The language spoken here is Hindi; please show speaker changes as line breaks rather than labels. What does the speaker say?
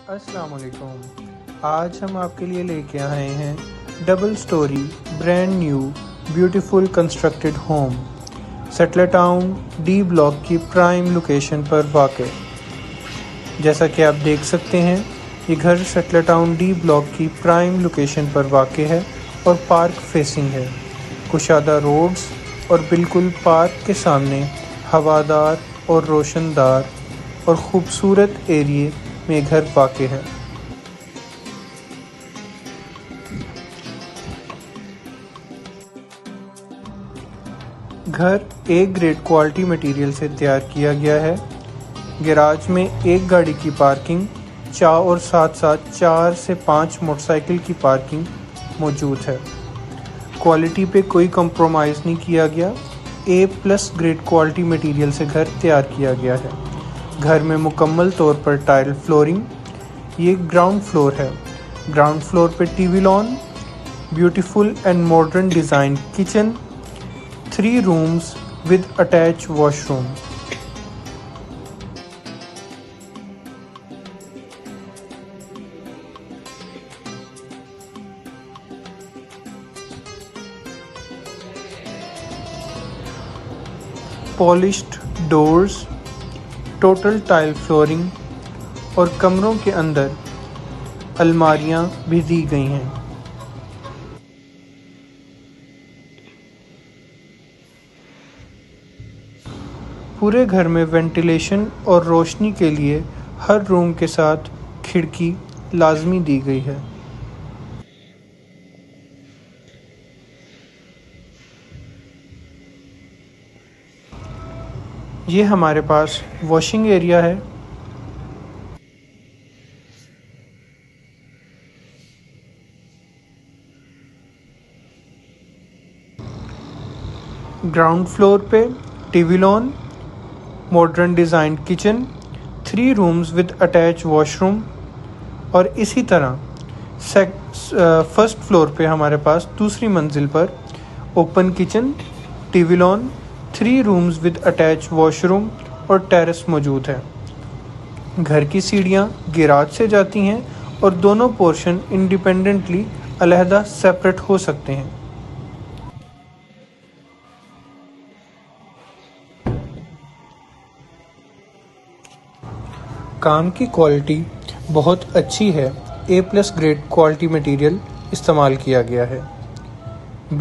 अस्सलाम वालेकुम। आज हम आपके लिए लेके आए हैं double story brand new beautiful constructed home settler town D block की प्राइम लोकेशन पर वाक़। जैसा कि आप देख सकते हैं, ये घर सेटलर टाउन डी ब्लॉक की प्राइम लोकेशन पर वाक़ है और पार्क फेसिंग है। कुशादा रोड्स और बिल्कुल पार्क के सामने हवादार और रोशनदार और ख़ूबसूरत एरिए में घर वाक़ है। घर एक ग्रेड क्वालिटी मटेरियल से तैयार किया गया है। गैराज में एक गाड़ी की पार्किंग और साथ साथ 4 से 5 मोटरसाइकिल की पार्किंग मौजूद है। क्वालिटी पे कोई कंप्रोमाइज़ नहीं किया गया। A+ ग्रेड क्वालिटी मटेरियल से घर तैयार किया गया है। घर में मुकम्मल तौर पर टाइल फ्लोरिंग। ये ग्राउंड फ्लोर है। ग्राउंड फ्लोर पे TV lawn, beautiful and modern design kitchen, 3 rooms with attach washroom. Polished doors, total tile flooring और कमरों के अंदर अलमारियां भी दी गई हैं। पूरे घर में वेंटिलेशन और रोशनी के लिए हर रूम के साथ खिड़की लाजमी दी गई है। ये हमारे पास वॉशिंग एरिया है। ग्राउंड फ्लोर पे TV lawn, modern design kitchen, 3 rooms with attach washroom और इसी तरह फर्स्ट फ्लोर पे हमारे पास दूसरी मंजिल पर open kitchen, TV lawn, 3 rooms with attach washroom और टेरेस मौजूद है। घर की सीढ़ियाँ गैराज से जाती हैं और दोनों पोर्शन इंडिपेंडेंटली अलहदा सेपरेट हो सकते हैं। काम की क्वालिटी बहुत अच्छी है। A+ ग्रेड क्वालिटी मटेरियल इस्तेमाल किया गया है।